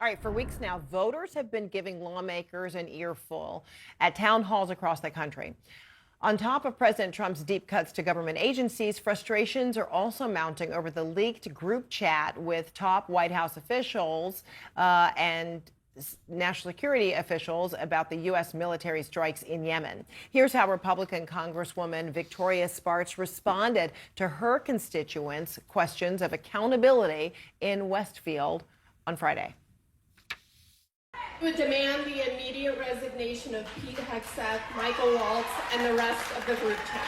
All right, for weeks now, voters have been giving lawmakers an earful at town halls across the country. On top of President Trump's deep cuts to government agencies, frustrations are also mounting over the leaked group chat with top White House officials and national security officials about the U.S. military strikes in Yemen. Here's how Republican Congresswoman Victoria Spartz responded to her constituents' questions of accountability in Westfield on Friday. Would demand the immediate resignation of Pete Hegseth, Michael Waltz, and the rest of the group chat.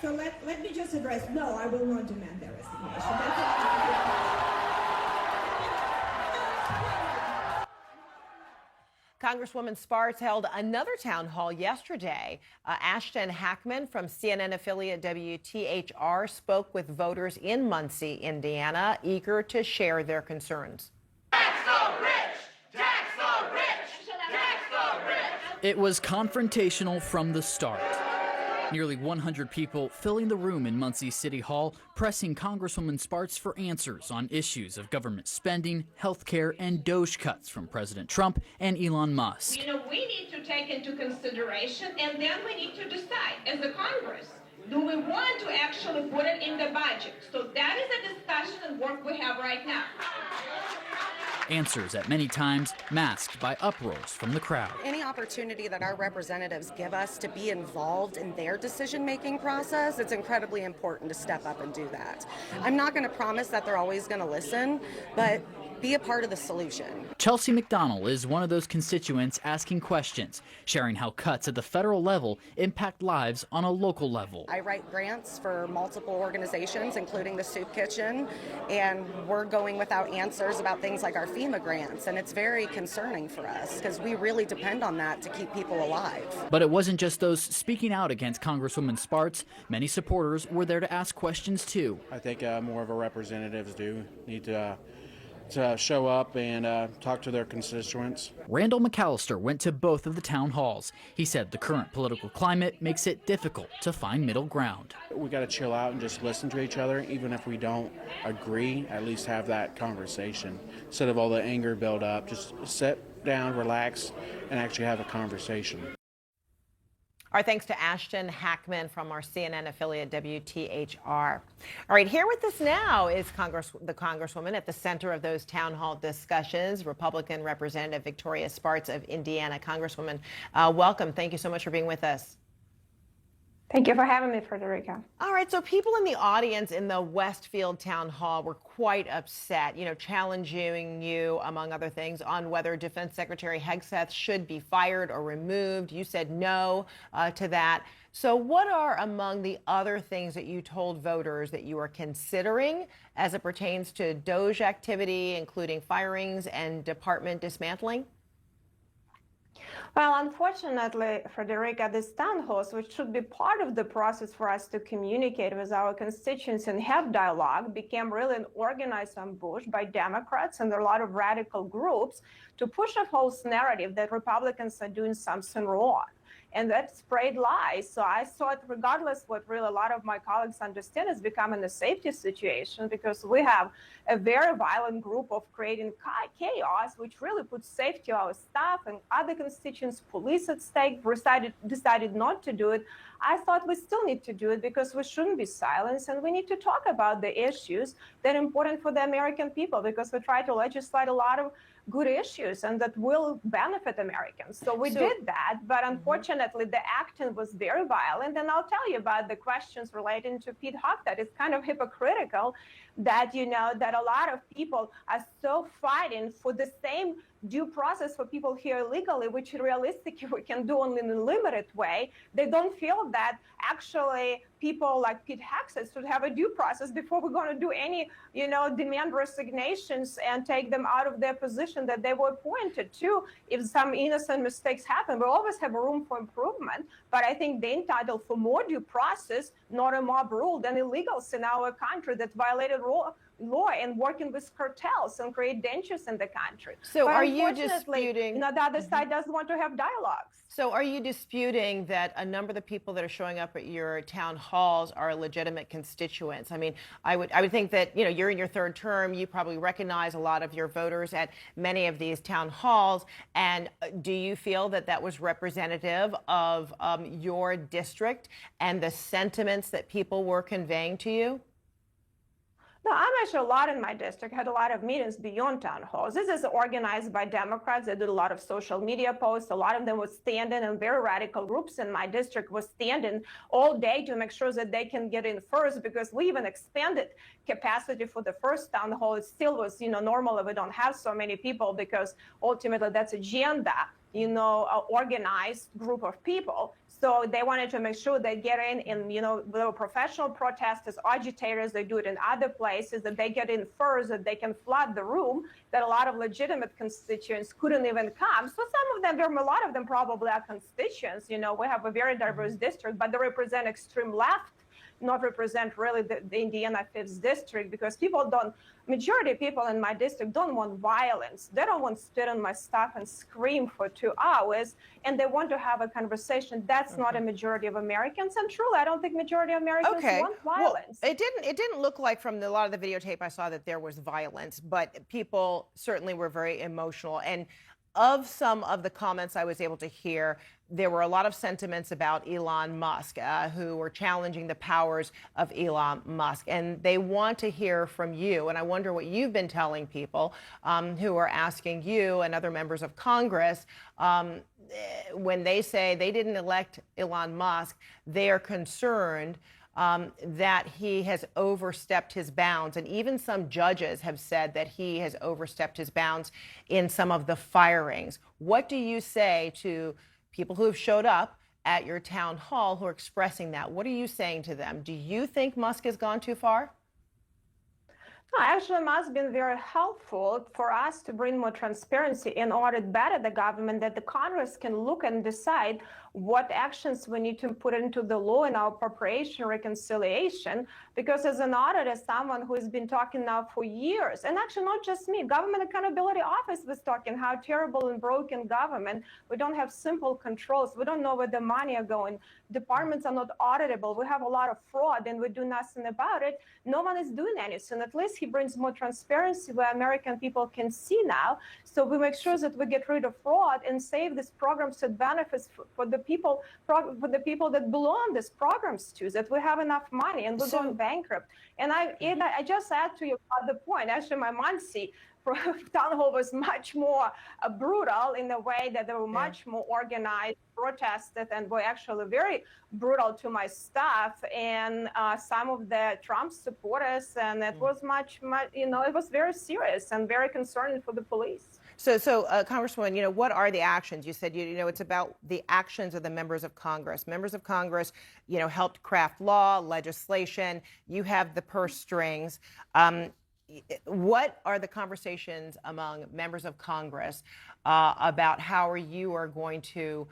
So let me just address, no, I will not demand their resignation. Congresswoman Spartz held another town hall yesterday. Ashton Hackman from CNN affiliate WTHR spoke with voters in Muncie, Indiana, eager to share their concerns. Tax the rich! Tax the rich! Tax the rich! It was confrontational from the start. Nearly 100 people filling the room in Muncie City Hall, pressing Congresswoman Spartz for answers on issues of government spending, health care, and DOGE cuts from President Trump and Elon Musk. We need to take into consideration, and then we need to decide as a Congress, do we want to actually put it in the budget? So that is a discussion and work we have right now. Answers at many times masked by uproars from the crowd. Any opportunity that our representatives give us to be involved in their decision-making process, it's incredibly important to step up and do that. I'm not going to promise that they're always going to listen, but be a part of the solution. Chelsea McDonnell is one of those constituents asking questions, sharing how cuts at the federal level impact lives on a local level. I write grants for multiple organizations, including the Soup Kitchen, and we're going without answers about things like our FEMA grants, and it's very concerning for us because we really depend on that to keep people alive. But it wasn't just those speaking out against Congresswoman Spartz. Many supporters were there to ask questions too. I think more of our representatives do need to show up and talk to their constituents. Randall McAllister went to both of the town halls. He said the current political climate makes it difficult to find middle ground. We got to chill out and just listen to each other. Even if we don't agree, at least have that conversation. Instead of all the anger build up, just sit down, relax, and actually have a conversation. Our thanks to Ashton Hackman from our CNN affiliate WTHR. All right, here with us now is the Congresswoman at the center of those town hall discussions, Republican Representative Victoria Spartz of Indiana. Congresswoman, welcome. Thank you so much for being with us. Thank you for having me, Frederica. All right, so people in the audience in the Westfield town hall were quite upset, challenging you, among other things, on whether Defense Secretary Hegseth should be fired or removed. You said no to that. So what are among the other things that you told voters that you are considering as it pertains to DOGE activity, including firings and department dismantling? Well, unfortunately, Frederica, these town halls, which should be part of the process for us to communicate with our constituents and have dialogue, became really an organized ambush by Democrats and a lot of radical groups to push a false narrative that Republicans are doing something wrong. And that sprayed lies. So I thought, regardless what really a lot of my colleagues understand, is becoming a safety situation because we have a very violent group of creating chaos, which really puts safety of our staff and other constituents, police at stake, decided not to do it. I thought we still need to do it because we shouldn't be silenced and we need to talk about the issues that are important for the American people because we try to legislate a lot of good issues and that will benefit Americans. So we did that, but unfortunately the action was very violent. And I'll tell you about the questions relating to Pete Hegseth. It's kind of hypocritical that, that a lot of people are so fighting for the same due process for people here illegally, which realistically we can do only in a limited way. They don't feel that actually people like Pete Hegseth should have a due process before we're going to do any, demand resignations and take them out of their position that they were appointed to. If some innocent mistakes happen, we always have room for improvement. But I think they're entitled for more due process, not a mob rule, than illegals in our country that violated law and working with cartels and create dangers in the country. So but are you unfortunately, disputing? the other side doesn't want to have dialogues. So are you disputing that a number of the people that are showing up at your town halls are legitimate constituents? I mean, I would think that, you're in your third term, you probably recognize a lot of your voters at many of these town halls. And do you feel that that was representative of your district and the sentiments that people were conveying to you? No, I'm actually a lot in my district, had a lot of meetings beyond town halls. This is organized by Democrats. They did a lot of social media posts. A lot of them were standing, and very radical groups in my district were standing all day to make sure that they can get in first, because we even expanded capacity for the first town hall. It still was, normal if we don't have so many people, because ultimately that's agenda, organized group of people. So they wanted to make sure they get in, and there were professional protesters, agitators. They do it in other places, that they get in first, that they can flood the room, that a lot of legitimate constituents couldn't even come. So some of them, a lot of them probably are constituents. We have a very diverse district, but they represent extreme left, not represent really the Indiana 5th district, because majority of people in my district don't want violence. They don't want to spit on my stuff and scream for 2 hours, and they want to have a conversation. That's not a majority of Americans, and truly, I don't think majority of Americans want violence. Well, it didn't look like from a lot of the videotape I saw that there was violence, but people certainly were very emotional. And of some of the comments I was able to hear, there were a lot of sentiments about Elon Musk, who were challenging the powers of Elon Musk. And they want to hear from you. And I wonder what you've been telling people who are asking you and other members of Congress when they say they didn't elect Elon Musk, they are concerned that he has overstepped his bounds. And even some judges have said that he has overstepped his bounds in some of the firings. What do you say to people who have showed up at your town hall who are expressing that? What are you saying to them? Do you think Musk has gone too far? No, actually, Musk has been very helpful for us to bring more transparency and audit better the government, that the Congress can look and decide what actions we need to put into the law in our appropriation reconciliation. Because as an auditor, someone who has been talking now for years, and actually not just me, Government Accountability Office was talking how terrible and broken government. We don't have simple controls. We don't know where the money are going. Departments are not auditable. We have a lot of fraud, and we do nothing about it. No one is doing anything. At least he brings more transparency where American people can see now. So we make sure that we get rid of fraud and save these programs that benefits for the people that belong these programs to, that we have enough money and we're going bankrupt. And I just add to your other point, actually my Muncie town hall was much more brutal in the way that they were much more organized, protested, and were actually very brutal to my staff and some of the Trump supporters. And it was much, it was very serious and very concerning for the police. So Congresswoman, what are the actions? You said, it's about the actions of the members of Congress. Members of Congress, helped craft law, legislation. You have the purse strings. What are the conversations among members of Congress about how you are going to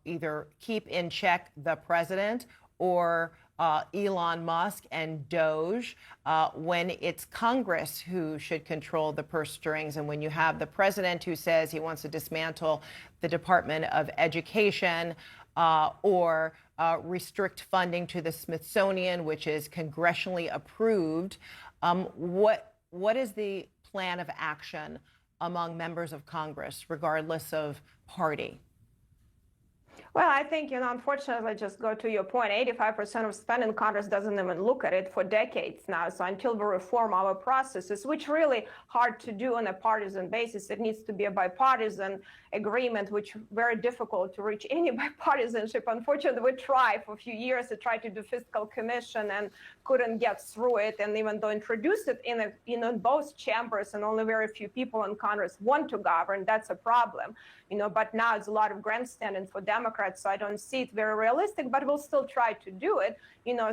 either keep in check the president or Elon Musk and Doge when it's Congress who should control the purse strings, and when you have the president who says he wants to dismantle the Department of Education or restrict funding to the Smithsonian, which is congressionally approved? What is the plan of action among members of Congress, regardless of party? Well, I think, unfortunately, just go to your point, 85% of spending, Congress doesn't even look at it for decades now. So until we reform our processes, which really hard to do on a partisan basis, it needs to be a bipartisan agreement, which very difficult to reach any bipartisanship. Unfortunately, we tried for a few years to try to do fiscal commission and couldn't get through it. And even though introduced it in both chambers and only very few people in Congress want to govern, that's a problem. But now it's a lot of grandstanding for Democrats Democrats, so I don't see it very realistic, but we'll still try to do it.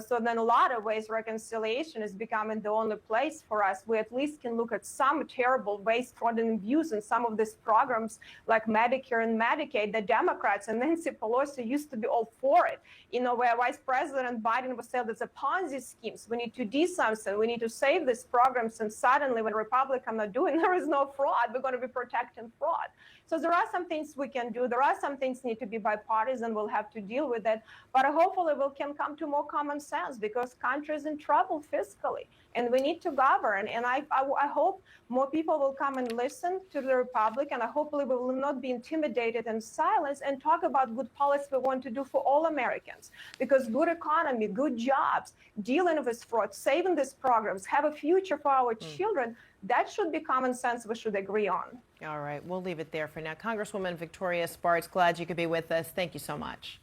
So then a lot of ways reconciliation is becoming the only place for us. We at least can look at some terrible waste, fraud, and abuse in some of these programs like Medicare and Medicaid. The Democrats and Nancy Pelosi used to be all for it. Where Vice President Biden was saying it's a Ponzi schemes. We need to do something. We need to save these programs. And suddenly when Republicans are doing, there is no fraud. We're going to be protecting fraud. So there are some things we can do. There are some things need to be bipartisan. We'll have to deal with it. But hopefully we can come to more common sense because country is in trouble fiscally. And we need to govern. And I hope more people will come and listen to the Republican. Hopefully we will not be intimidated and silenced and talk about good policy we want to do for all Americans. Because good economy, good jobs, dealing with fraud, saving these programs, have a future for our children, that should be common sense we should agree on. All right, we'll leave it there for now. Congresswoman Victoria Spartz, glad you could be with us. Thank you so much.